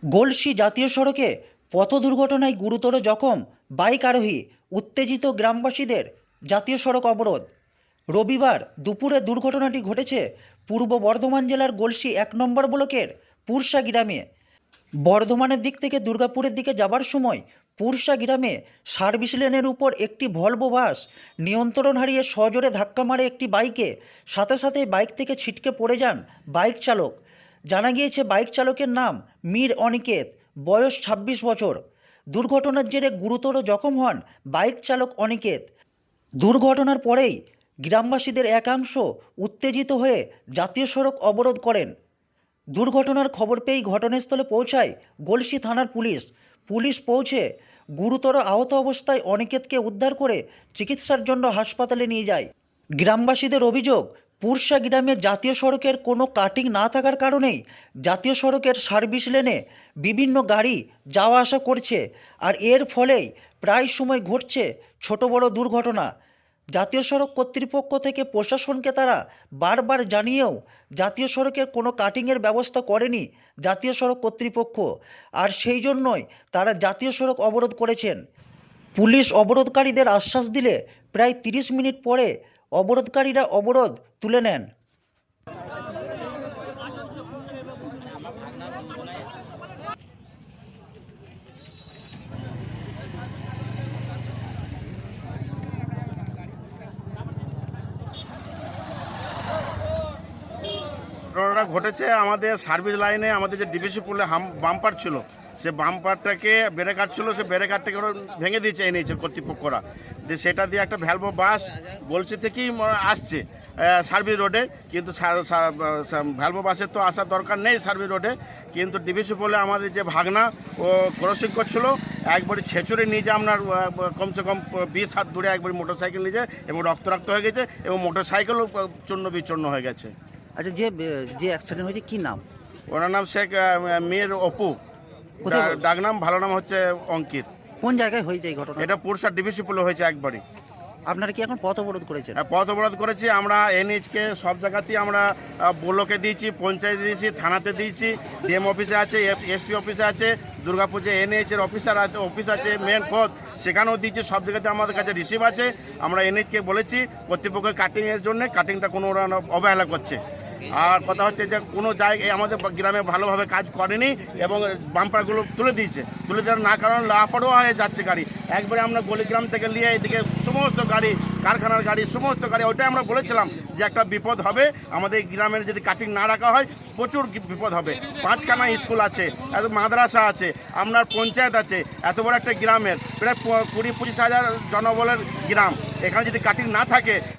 গলসি জাতীয় সড়কে পথ দুর্ঘটনায় গুরুতর জখম বাইক আরোহী, উত্তেজিত গ্রামবাসীদের জাতীয় সড়ক অবরোধ। রবিবার দুপুরে দুর্ঘটনাটি ঘটেছে পূর্ব বর্ধমান জেলার গলসি 1 নম্বর ব্লকের পুরসা গ্রামে। বর্ধমানের দিক থেকে দুর্গাপুরের দিকে যাবার সময় পুরসা গ্রামে সার্ভিস লেনের উপর একটি ভলভো বাস নিয়ন্ত্রণ হারিয়ে সজোরে ধাক্কা মারে একটি বাইকে। সাথে সাথে বাইক থেকে ছিটকে পড়ে যান বাইক চালক। জানা গিয়েছে বাইক চালকের নাম মীর অনিকেত, বয়স 26 বছর। দুর্ঘটনার জেরে গুরুতর জখম হন বাইক চালক অনিকেত। দুর্ঘটনার পরেই গ্রামবাসীদের একাংশ উত্তেজিত হয়ে জাতীয় সড়ক অবরোধ করেন। দুর্ঘটনার খবর পেয়েই ঘটনাস্থলে পৌঁছায় গলসি থানার পুলিশ। পুলিশ পৌঁছে গুরুতর আহত অবস্থায় অনিকেতকে উদ্ধার করে চিকিৎসার জন্য হাসপাতালে নিয়ে যায়। গ্রামবাসীদের অভিযোগ, পুরসা গ্রামে জাতীয় সড়কের কোনো কাটিং না থাকার কারণেই জাতীয় সড়কের সার্ভিস লেনে বিভিন্ন গাড়ি যাওয়া আসা করছে, আর এর ফলেই প্রায় সময় ঘটছে ছোট বড় দুর্ঘটনা। জাতীয় সড়ক কর্তৃপক্ষ থেকে প্রশাসনকে তারা বারবার জানিয়েও জাতীয় সড়কের কোনো কাটিংয়ের ব্যবস্থা করেনি জাতীয় সড়ক কর্তৃপক্ষ, আর সেই জন্যই তারা জাতীয় সড়ক অবরোধ করেছেন। পুলিশ অবরোধকারীদের আশ্বাস দিলে প্রায় 30 মিনিট পরে অবরোধকারীরা অবরোধ তুলে নেন। ঘটনাটা ঘটেছে আমাদের সার্ভিস লাইনে। আমাদের যে ডিভিসি পুলে বাম্পার ছিল, সে বাম্পারটাকে ব্রেকার ছিল, সে ব্রেকারটাকে ওরা ভেঙে দিয়েছে এনেছে কর্তৃপক্ষরা। দিয়ে সেটা দিয়ে একটা ভ্যালভো বাস গলসি থেকেই আসছে সার্ভিস রোডে, কিন্তু ভ্যালভো বাসের তো আসার দরকার নেই সার্ভিস রোডে, কিন্তু ডিভিসি পুলে আমাদের যে ভাগনা ও ক্রসিং করছিল, একবারই ছেঁচড়ে নিয়ে যায় আপনার কমসে কম 20 হাত দূরে একবারই মোটরসাইকেল নিয়ে যায় এবং রক্ত হয়ে গেছে এবং মোটরসাইকেলও চূর্ণ বিচূর্ণ হয়ে গেছে। আচ্ছা, যে অ্যাক্সিডেন্ট হয়েছে কি নাম? ওনার নাম শেখ মীর অপু, ডাক নাম ভালো নাম হচ্ছে অঙ্কিত। কোন জায়গায় হয়েছে এই ঘটনা? এটা পুরসা ডিভিসি পুলে হয়েছে একবারই। আপনারা কি এখন পথ অবরোধ করেছেন? পথ অবরোধ করেছি আমরা, এনএইচকে সব জায়গাতেই আমরা ব্লকে দিয়েছি, পঞ্চায়েতে দিয়েছি, থানাতে দিয়েছি, ডিএম অফিসে আছে, এসপি অফিসে আছে, দুর্গাপুর যে এনএইচের অফিস আছে মেন খোদ, সেখানেও দিয়েছি। সব জায়গাতে আমাদের কাছে রিসিভ আছে। আমরা এনএইচকে বলেছি কর্তৃপক্ষের কাটিংয়ের জন্য, কাটিংটা কোনো ওরা অবহেলা করছে। আর কথা হচ্ছে যে কোনো জায়গায় আমাদের গ্রামে ভালোভাবে কাজ করেনি এবং বাম্পারগুলো তুলে দেওয়ার না কারণ লাপরোয়া হয়ে যাচ্ছে গাড়ি। একবারে আমরা গলিগ্রাম থেকে নিয়ে এদিকে সমস্ত গাড়ি, কারখানার গাড়ি, সমস্ত গাড়ি, ওইটাই আমরা বলেছিলাম যে একটা বিপদ হবে আমাদের গ্রামের যদি কাটিং না রাখা হয়, প্রচুর বিপদ হবে। 5খানা স্কুল আছে, এত মাদ্রাসা আছে, আপনার পঞ্চায়েত আছে, এত বড় একটা গ্রামের প্রায় 20-25 হাজার জনবলের গ্রাম, এখানে যদি কাটিং না থাকে